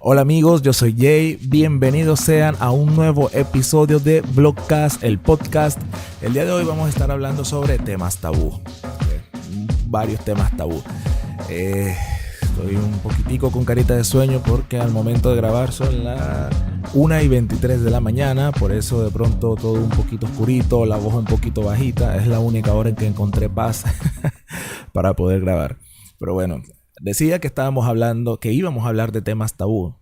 Hola amigos, yo soy Jay, bienvenidos sean a un nuevo episodio de Vlogcast, el podcast. El día de hoy vamos a estar hablando sobre temas tabú, varios temas tabú. Estoy un poquitico con carita de sueño porque al momento de grabar son las 1:23 de la mañana, por eso de pronto todo un poquito oscurito, la voz un poquito bajita, es la única hora en que encontré paz para poder grabar. Pero bueno, decía que íbamos a hablar de temas tabú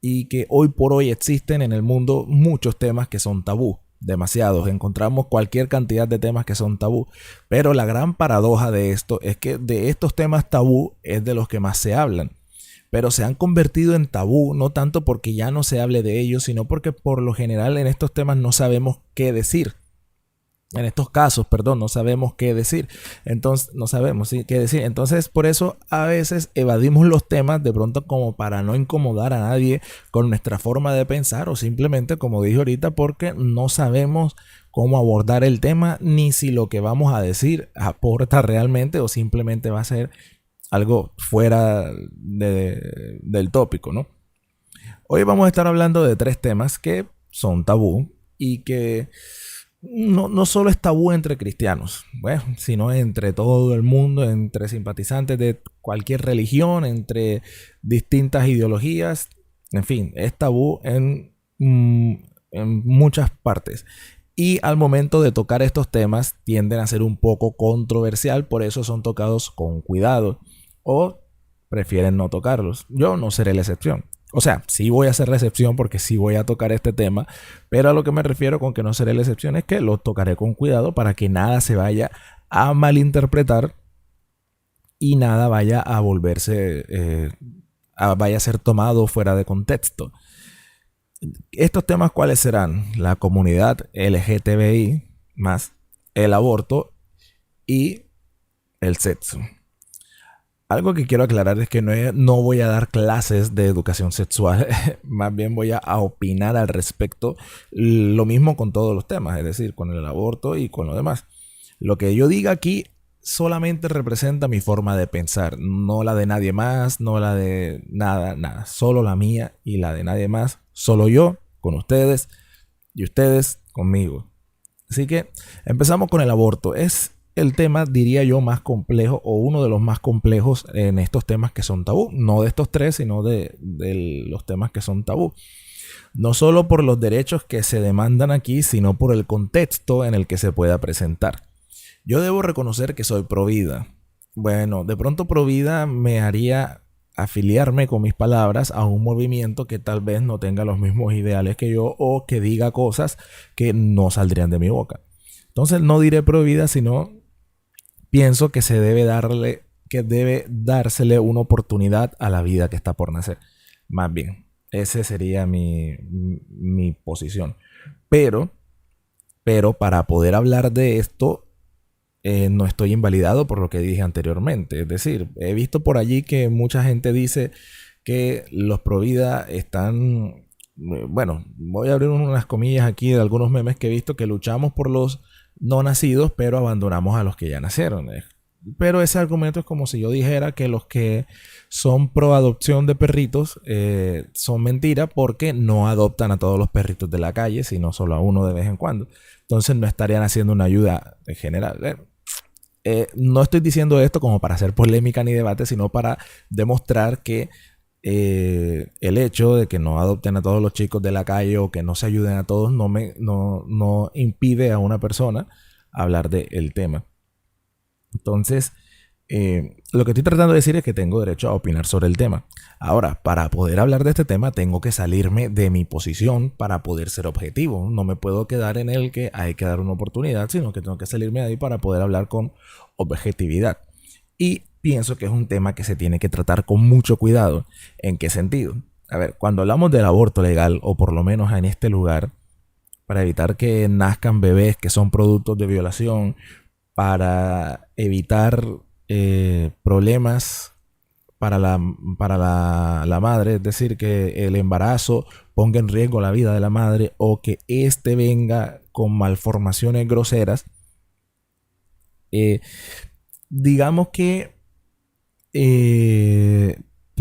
y que hoy por hoy existen en el mundo muchos temas que son tabú. Demasiados, encontramos cualquier cantidad de temas que son tabú, pero la gran paradoja de esto es que de estos temas tabú es de los que más se hablan, pero se han convertido en tabú no tanto porque ya no se hable de ellos, sino porque por lo general en estos temas no sabemos qué decir. En estos casos, perdón, no sabemos qué decir. Entonces, no sabemos qué decir. Entonces, por eso a veces evadimos los temas de pronto como para no incomodar a nadie con nuestra forma de pensar o simplemente, como dije ahorita, porque no sabemos cómo abordar el tema ni si lo que vamos a decir aporta realmente o simplemente va a ser algo fuera del tópico, ¿no? Hoy vamos a estar hablando de 3 temas que son tabú y que no solo es tabú entre cristianos, bueno, sino entre todo el mundo, entre simpatizantes de cualquier religión, entre distintas ideologías, en fin, es tabú en muchas partes. Y al momento de tocar estos temas tienden a ser un poco controversial, por eso son tocados con cuidado o prefieren no tocarlos. Yo no seré la excepción. O sea, sí voy a hacer la excepción porque sí voy a tocar este tema, pero a lo que me refiero con que no seré la excepción es que lo tocaré con cuidado para que nada se vaya a malinterpretar y nada vaya a vaya a ser tomado fuera de contexto. ¿Estos temas cuáles serán? La comunidad LGTBI más el aborto y el sexo. Algo que quiero aclarar es que no voy a dar clases de educación sexual, más bien voy a opinar al respecto, lo mismo con todos los temas, es decir, con el aborto y con lo demás. Lo que yo diga aquí solamente representa mi forma de pensar, no la de nadie más, no la de nada, solo la mía y la de nadie más, solo yo con ustedes y ustedes conmigo. Así que empezamos con el aborto. Es el tema, diría yo, más complejo o uno de los más complejos en estos temas que son tabú. No de estos 3, sino de los temas que son tabú. No solo por los derechos que se demandan aquí, sino por el contexto en el que se pueda presentar. Yo debo reconocer que soy pro vida. Bueno, de pronto pro vida me haría afiliarme con mis palabras a un movimiento que tal vez no tenga los mismos ideales que yo o que diga cosas que no saldrían de mi boca. Entonces no diré pro vida, sino pienso que debe dársele una oportunidad a la vida que está por nacer. Más bien, esa sería mi posición. Pero para poder hablar de esto, no estoy invalidado por lo que dije anteriormente. Es decir, he visto por allí que mucha gente dice que los pro vida están... Bueno, voy a abrir unas comillas aquí de algunos memes que he visto que luchamos por los no nacidos, pero abandonamos a los que ya nacieron. Pero ese argumento es como si yo dijera que los que son pro adopción de perritos son mentira porque no adoptan a todos los perritos de la calle, sino solo a uno de vez en cuando. Entonces no estarían haciendo una ayuda en general. No estoy diciendo esto como para hacer polémica ni debate, sino para demostrar que el hecho de que no adopten a todos los chicos de la calle o que no se ayuden a todos no impide a una persona hablar del tema. Entonces, lo que estoy tratando de decir es que tengo derecho a opinar sobre el tema. Ahora, para poder hablar de este tema tengo que salirme de mi posición para poder ser objetivo. No me puedo quedar en el que hay que dar una oportunidad, sino que tengo que salirme de ahí para poder hablar con objetividad. Y pienso que es un tema que se tiene que tratar con mucho cuidado. ¿En qué sentido? A ver, cuando hablamos del aborto legal, o por lo menos en este lugar, para evitar que nazcan bebés que son productos de violación, para evitar problemas para la madre, es decir, que el embarazo ponga en riesgo la vida de la madre o que éste venga con malformaciones groseras, digamos que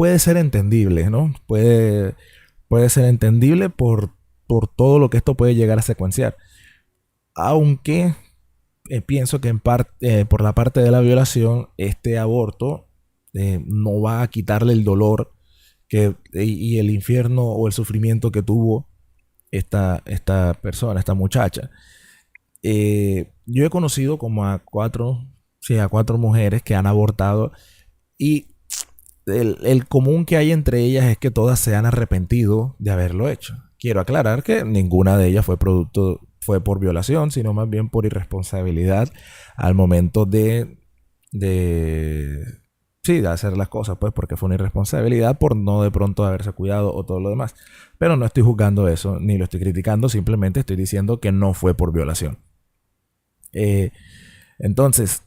puede ser entendible, ¿no? Puede ser entendible por todo lo que esto puede llegar a secuenciar. Aunque pienso que por la parte de la violación, este aborto no va a quitarle el dolor y el infierno o el sufrimiento que tuvo esta persona, esta muchacha. Yo he conocido como a cuatro mujeres que han abortado, y el común que hay entre ellas es que todas se han arrepentido de haberlo hecho. Quiero aclarar que ninguna de ellas fue por violación, sino más bien por irresponsabilidad al momento de hacer las cosas, pues, porque fue una irresponsabilidad por no de pronto haberse cuidado o todo lo demás. Pero no estoy juzgando eso, ni lo estoy criticando, simplemente estoy diciendo que no fue por violación. Entonces,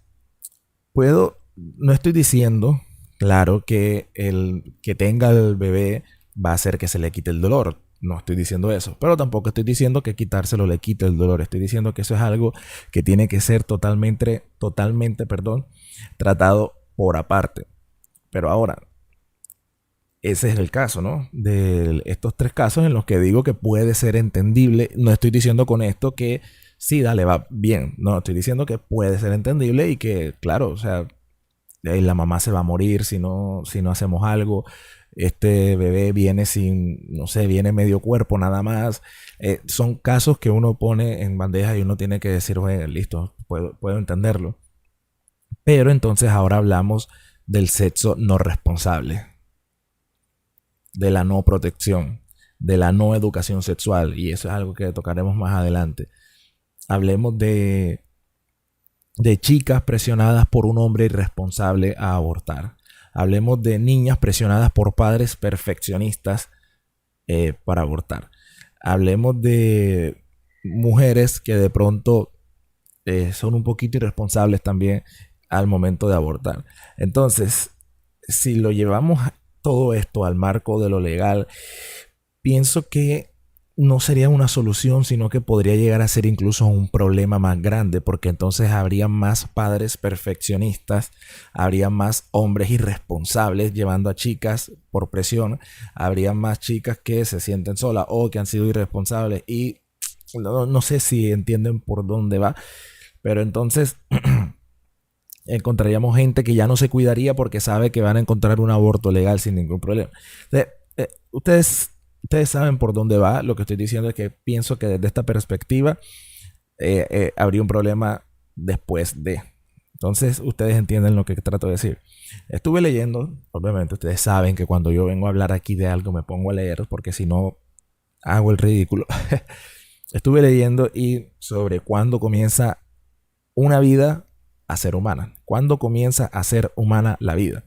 no estoy diciendo, claro, que el que tenga el bebé va a hacer que se le quite el dolor. No estoy diciendo eso, pero tampoco estoy diciendo que quitárselo le quite el dolor. Estoy diciendo que eso es algo que tiene que ser totalmente, tratado por aparte. Pero ahora, ese es el caso, ¿no? De estos 3 casos en los que digo que puede ser entendible. No estoy diciendo con esto que sí, dale, va bien. No, estoy diciendo que puede ser entendible y que, claro, o sea, la mamá se va a morir si no hacemos algo. Este bebé viene viene medio cuerpo nada más. Son casos que uno pone en bandeja y uno tiene que decir, bueno, listo, puedo entenderlo. Pero entonces ahora hablamos del sexo no responsable, de la no protección, de la no educación sexual, y eso es algo que tocaremos más adelante. Hablemos de chicas presionadas por un hombre irresponsable a abortar. Hablemos de niñas presionadas por padres perfeccionistas para abortar. Hablemos de mujeres que de pronto son un poquito irresponsables también al momento de abortar. Entonces, si lo llevamos todo esto al marco de lo legal, pienso que no sería una solución, sino que podría llegar a ser incluso un problema más grande, porque entonces habría más padres perfeccionistas, habría más hombres irresponsables llevando a chicas por presión, habría más chicas que se sienten solas o que han sido irresponsables, y no sé si entienden por dónde va, pero entonces encontraríamos gente que ya no se cuidaría porque sabe que van a encontrar un aborto legal sin ningún problema. Ustedes saben por dónde va. Lo que estoy diciendo es que pienso que desde esta perspectiva habría un problema después de. Entonces ustedes entienden lo que trato de decir. Estuve leyendo, obviamente ustedes saben que cuando yo vengo a hablar aquí de algo me pongo a leer porque si no hago el ridículo. Estuve leyendo sobre cuándo comienza una vida a ser humana. ¿Cuándo comienza a ser humana la vida?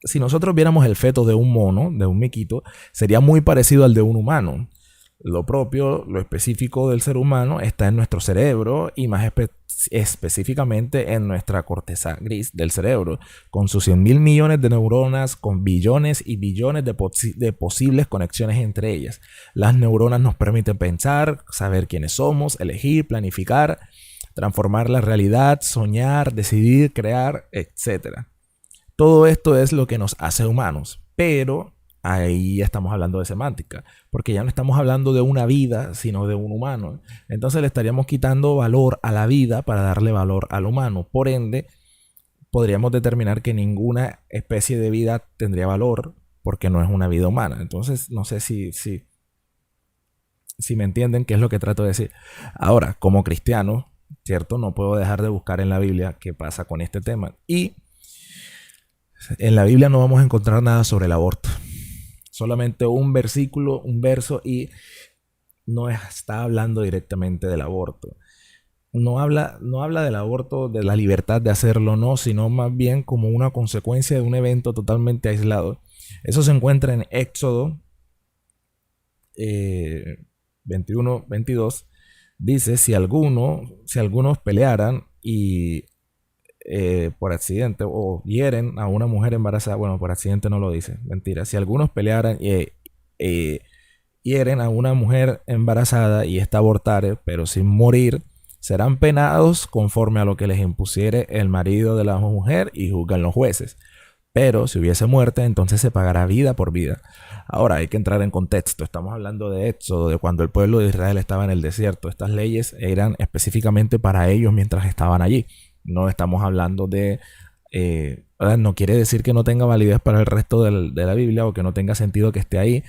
Si nosotros viéramos el feto de un mono, de un miquito, sería muy parecido al de un humano. Lo propio, lo específico del ser humano está en nuestro cerebro y más específicamente en nuestra corteza gris del cerebro, con sus 100.000 millones de neuronas, con billones y billones de posibles conexiones entre ellas. Las neuronas nos permiten pensar, saber quiénes somos, elegir, planificar, transformar la realidad, soñar, decidir, crear, etc. Todo esto es lo que nos hace humanos, pero ahí estamos hablando de semántica, porque ya no estamos hablando de una vida, sino de un humano. Entonces le estaríamos quitando valor a la vida para darle valor al humano. Por ende, podríamos determinar que ninguna especie de vida tendría valor porque no es una vida humana. Entonces, no sé si me entienden qué es lo que trato de decir. Ahora, como cristiano, ¿cierto? No puedo dejar de buscar en la Biblia qué pasa con este tema. Y en la Biblia no vamos a encontrar nada sobre el aborto. Solamente un versículo, un verso, y no está hablando directamente del aborto. No habla del aborto, de la libertad de hacerlo, no, sino más bien como una consecuencia de un evento totalmente aislado. Eso se encuentra en Éxodo 21, 22. Dice, si algunos pelearan y por accidente o hieren a una mujer embarazada, bueno, por accidente no lo dice, mentira, si algunos pelearan y hieren a una mujer embarazada y esta abortare, pero sin morir, serán penados conforme a lo que les impusiere el marido de la mujer y juzgan los jueces. Pero si hubiese muerte, entonces se pagará vida por vida. Ahora hay que entrar en contexto. Estamos hablando de Éxodo, de cuando el pueblo de Israel estaba en el desierto. Estas leyes eran específicamente para ellos mientras estaban allí. No estamos hablando de... no quiere decir que no tenga validez para el resto de la Biblia o que no tenga sentido que esté ahí.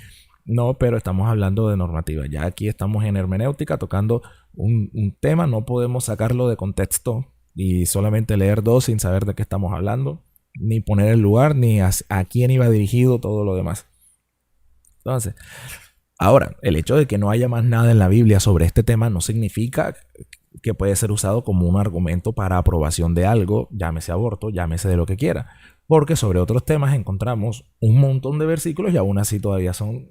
No, pero estamos hablando de normativa. Ya aquí estamos en hermenéutica tocando un tema. No podemos sacarlo de contexto y solamente leer dos sin saber de qué estamos hablando, ni poner el lugar, ni a quién iba dirigido, todo lo demás. Entonces, ahora, el hecho de que no haya más nada en la Biblia sobre este tema no significa que puede ser usado como un argumento para aprobación de algo, llámese aborto, llámese de lo que quiera. Porque sobre otros temas encontramos un montón de versículos y aún así todavía son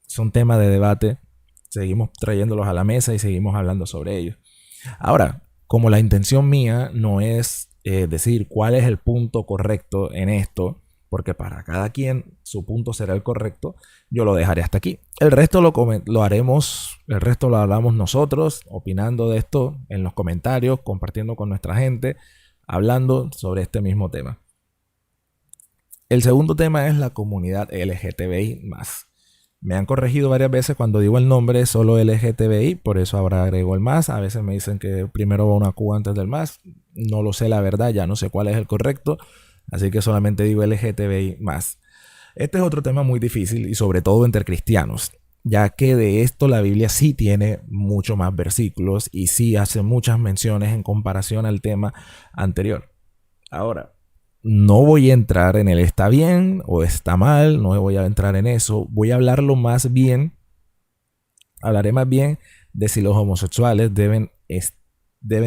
son tema de debate. Seguimos trayéndolos a la mesa y seguimos hablando sobre ellos. Ahora, como la intención mía no es decir cuál es el punto correcto en esto, porque para cada quien su punto será el correcto, yo lo dejaré hasta aquí. El resto lo haremos, el resto lo hablamos nosotros, opinando de esto en los comentarios, compartiendo con nuestra gente, hablando sobre este mismo tema. El segundo tema es la comunidad LGTBI+. Me han corregido varias veces cuando digo el nombre solo LGTBI, por eso ahora agrego el más. A veces me dicen que primero va una Q antes del más. No lo sé la verdad, ya no sé cuál es el correcto. Así que solamente digo LGTBI+. Este es otro tema muy difícil y sobre todo entre cristianos, ya que de esto la Biblia sí tiene mucho más versículos y sí hace muchas menciones en comparación al tema anterior. Ahora, no voy a entrar en el está bien o está mal, no voy a entrar en eso. Voy a hablarlo más bien, hablaré más bien de si los homosexuales deben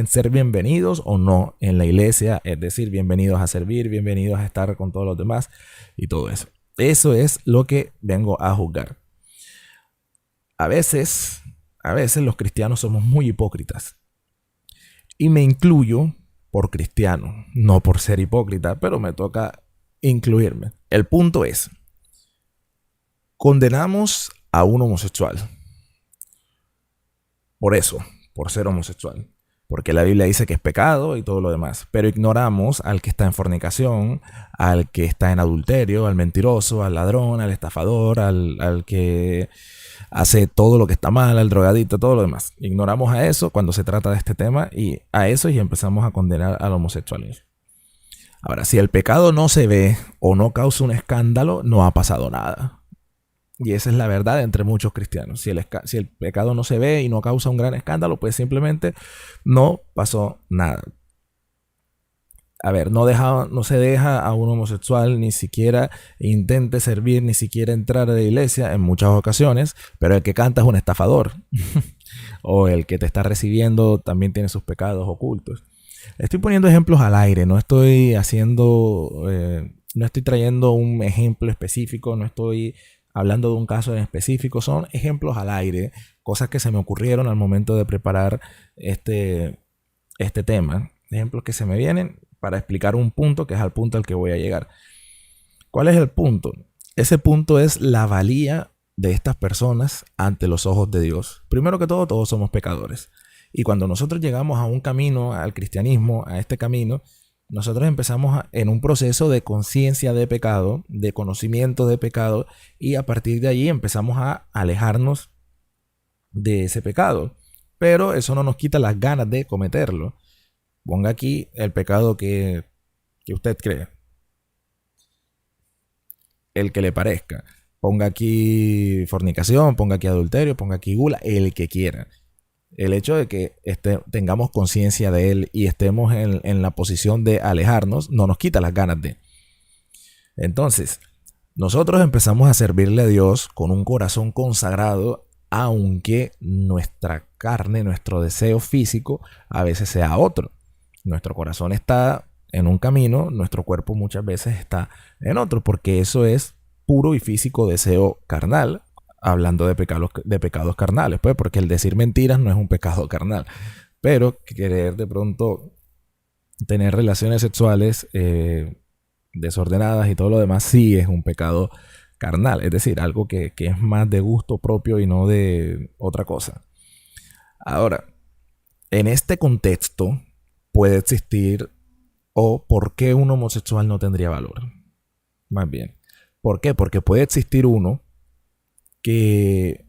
ser bienvenidos o no en la iglesia, es decir, bienvenidos a servir, bienvenidos a estar con todos los demás y todo eso. Eso es lo que vengo a juzgar. A veces los cristianos somos muy hipócritas. Y me incluyo por cristiano, no por ser hipócrita, pero me toca incluirme. El punto es, condenamos a un homosexual. Por eso, por ser homosexual. Porque la Biblia dice que es pecado y todo lo demás. Pero ignoramos al que está en fornicación, al que está en adulterio, al mentiroso, al ladrón, al estafador, al que hace todo lo que está mal, al drogadicto, todo lo demás. Ignoramos a eso cuando se trata de este tema y a eso y empezamos a condenar al homosexualismo. Ahora, si el pecado no se ve o no causa un escándalo, no ha pasado nada. Y esa es la verdad entre muchos cristianos. Si el pecado no se ve y no causa un gran escándalo, pues simplemente no pasó nada. A ver, no se deja a un homosexual ni siquiera intente servir, ni siquiera entrar a la iglesia en muchas ocasiones, pero el que canta es un estafador. O el que te está recibiendo también tiene sus pecados ocultos. Estoy poniendo ejemplos al aire, no estoy trayendo un ejemplo específico, no estoy hablando de un caso en específico, son ejemplos al aire, cosas que se me ocurrieron al momento de preparar este tema, ejemplos que se me vienen para explicar un punto que es al punto al que voy a llegar. ¿Cuál es el punto? Ese punto es la valía de estas personas ante los ojos de Dios. Primero que todo, todos somos pecadores. Y cuando nosotros llegamos a un camino, al cristianismo, a este camino, nosotros empezamos en un proceso de conciencia de pecado, de conocimiento de pecado, y a partir de allí empezamos a alejarnos de ese pecado. Pero eso no nos quita las ganas de cometerlo. Ponga aquí el pecado que usted cree, el que le parezca. Ponga aquí fornicación, ponga aquí adulterio, ponga aquí gula, el que quiera. El hecho de que tengamos conciencia de él y estemos en la posición de alejarnos no nos quita las ganas de. Entonces, nosotros empezamos a servirle a Dios con un corazón consagrado, aunque nuestra carne, nuestro deseo físico a veces sea otro. Nuestro corazón está en un camino, nuestro cuerpo muchas veces está en otro, porque eso es puro y físico deseo carnal. Hablando de pecados carnales, pues, porque el decir mentiras no es un pecado carnal, pero querer de pronto tener relaciones sexuales desordenadas y todo lo demás sí es un pecado carnal, es decir, algo que es más de gusto propio y no de otra cosa. Ahora, en este contexto puede existir o por qué un homosexual no tendría valor. Más bien. ¿Por qué? Porque puede existir uno que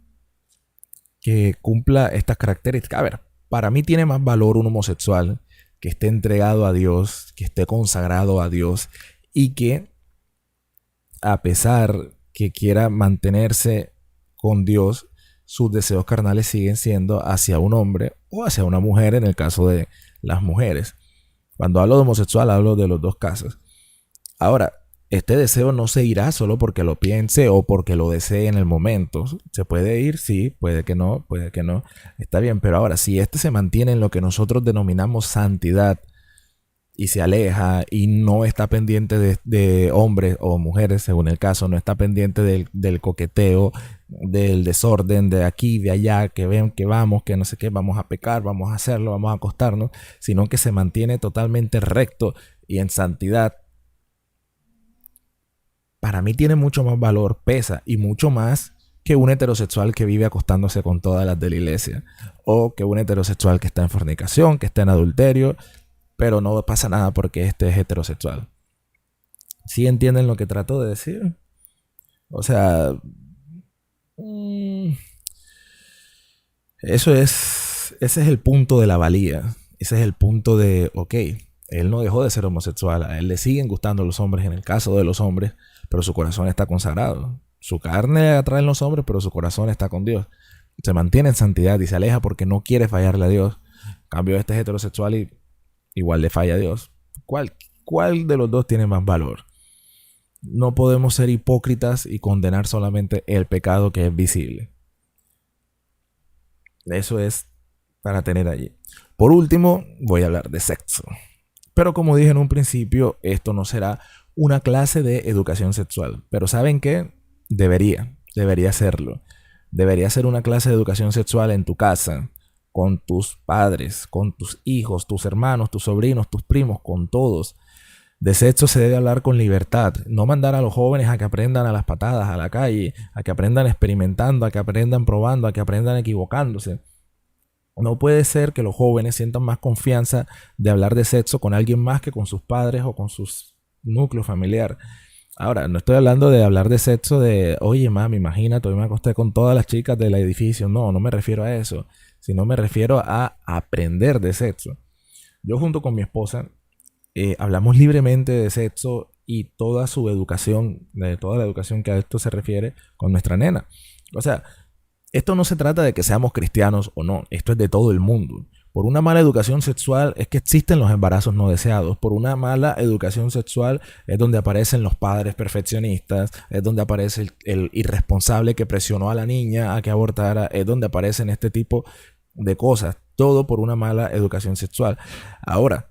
cumpla estas características. A ver, para mí tiene más valor un homosexual que esté entregado a Dios, que esté consagrado a Dios y que, a pesar que quiera mantenerse con Dios, sus deseos carnales siguen siendo hacia un hombre o hacia una mujer en el caso de las mujeres. Cuando hablo de homosexual hablo de los dos casos. Ahora, este deseo no se irá solo porque lo piense o porque lo desee en el momento. Se puede ir, sí, puede que no, está bien, pero ahora, si este se mantiene en lo que nosotros denominamos santidad y se aleja y no está pendiente de hombres o mujeres, según el caso, no está pendiente del coqueteo, del desorden, de aquí, de allá, que ven, que vamos, que no sé qué, vamos a pecar, vamos a hacerlo, vamos a acostarnos, sino que se mantiene totalmente recto y en santidad, para mí tiene mucho más valor, pesa y mucho más que un heterosexual que vive acostándose con todas las de la iglesia, o que un heterosexual que está en fornicación, que está en adulterio, pero no pasa nada porque este es heterosexual. ¿Sí entienden lo que trato de decir? O sea, ese es el punto de la valía. Ese es el punto de, ok, él no dejó de ser homosexual, a él le siguen gustando los hombres en el caso de los hombres, pero su corazón está consagrado. Su carne atrae a los hombres, pero su corazón está con Dios. Se mantiene en santidad y se aleja porque no quiere fallarle a Dios. En cambio, este es heterosexual y igual le falla a Dios. ¿Cuál de los dos tiene más valor? No podemos ser hipócritas y condenar solamente el pecado que es visible. Eso es para tener allí. Por último, voy a hablar de sexo. Pero como dije en un principio, esto no será una clase de educación sexual. Pero ¿saben qué? Debería serlo. Debería ser una clase de educación sexual en tu casa, con tus padres, con tus hijos, tus hermanos, tus sobrinos, tus primos, con todos. De sexo se debe hablar con libertad, no mandar a los jóvenes a que aprendan a las patadas, a la calle, a que aprendan experimentando, a que aprendan probando, a que aprendan equivocándose. No puede ser que los jóvenes sientan más confianza de hablar de sexo con alguien más que con sus padres o con sus núcleo familiar. Ahora, no estoy hablando de hablar de sexo de, oye, mami, imagínate, hoy me acosté con todas las chicas del edificio. No, no me refiero a eso, sino me refiero a aprender de sexo. Yo junto con mi esposa hablamos libremente de sexo y toda su educación, de toda la educación que a esto se refiere con nuestra nena. O sea, esto no se trata de que seamos cristianos o no, esto es de todo el mundo. Por una mala educación sexual es que existen los embarazos no deseados. Por una mala educación sexual es donde aparecen los padres perfeccionistas, es donde aparece el irresponsable que presionó a la niña a que abortara, es donde aparecen este tipo de cosas. Todo por una mala educación sexual. Ahora,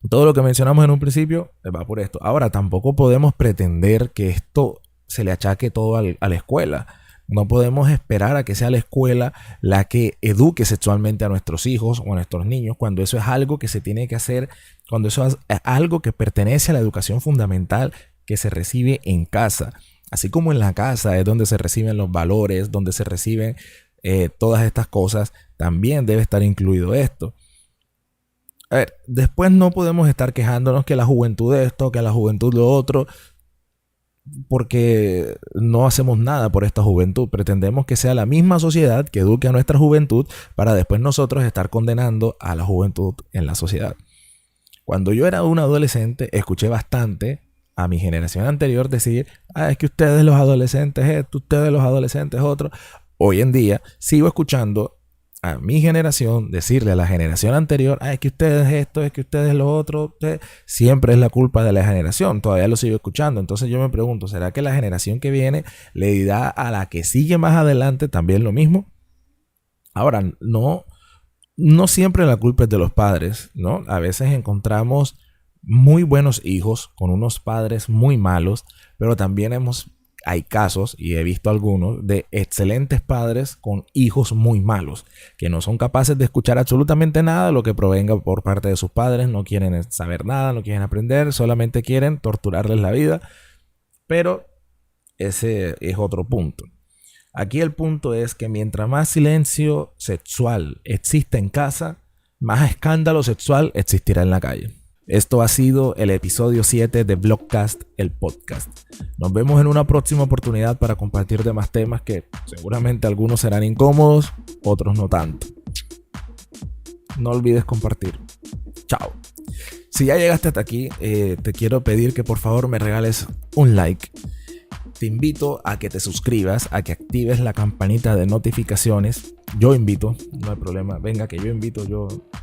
todo lo que mencionamos en un principio va por esto. Ahora, tampoco podemos pretender que esto se le achaque todo a la escuela. No podemos esperar a que sea la escuela la que eduque sexualmente a nuestros hijos o a nuestros niños, cuando eso es algo que se tiene que hacer, cuando eso es algo que pertenece a la educación fundamental que se recibe en casa. Así como en la casa es donde se reciben los valores, donde se reciben todas estas cosas, también debe estar incluido esto. A ver, después no podemos estar quejándonos que la juventud esto, que la juventud lo otro, porque no hacemos nada por esta juventud. Pretendemos que sea la misma sociedad que eduque a nuestra juventud para después nosotros estar condenando a la juventud en la sociedad. Cuando yo era un adolescente, escuché bastante a mi generación anterior decir, es que ustedes los adolescentes esto, ustedes los adolescentes otro. Hoy en día sigo escuchando a mi generación decirle a la generación anterior, es que ustedes esto, es que ustedes lo otro, siempre es la culpa de la generación. Todavía lo sigo escuchando. Entonces yo me pregunto, ¿será que la generación que viene le dirá a la que sigue más adelante también lo mismo? Ahora, no siempre la culpa es de los padres, ¿no? A veces encontramos muy buenos hijos con unos padres muy malos, pero también hay casos, y he visto algunos, de excelentes padres con hijos muy malos, que no son capaces de escuchar absolutamente nada de lo que provenga por parte de sus padres, no quieren saber nada, no quieren aprender, solamente quieren torturarles la vida. Pero ese es otro punto. Aquí el punto es que mientras más silencio sexual exista en casa, más escándalo sexual existirá en la calle. Esto ha sido el episodio 7 de Blogcast, el podcast. Nos vemos en una próxima oportunidad para compartir demás temas que seguramente algunos serán incómodos, otros no tanto. No olvides compartir. Chao. Si ya llegaste hasta aquí, te quiero pedir que por favor me regales un like. Te invito a que te suscribas, a que actives la campanita de notificaciones. Yo invito, no hay problema. Venga, que yo invito,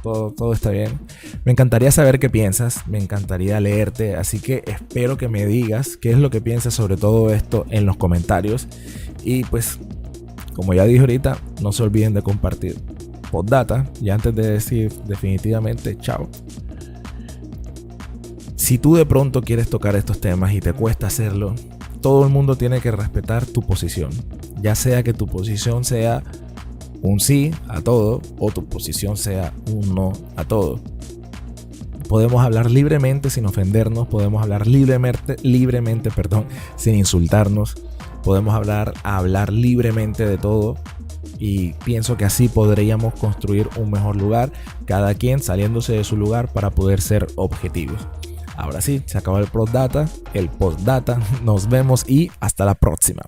todo está bien. Me encantaría saber qué piensas, me encantaría leerte, así que espero que me digas qué es lo que piensas sobre todo esto en los comentarios. Y pues, como ya dije ahorita, no se olviden de compartir. Postdata, y antes de decir definitivamente chao. Si tú de pronto quieres tocar estos temas y te cuesta hacerlo, todo el mundo tiene que respetar tu posición. Ya sea que tu posición sea un sí a todo o tu posición sea un no a todo. Podemos hablar libremente sin ofendernos, podemos hablar libremente, sin insultarnos. Podemos hablar libremente de todo. Y pienso que así podríamos construir un mejor lugar, cada quien saliéndose de su lugar para poder ser objetivos. Ahora sí, se acabó el postdata. Nos vemos y hasta la próxima.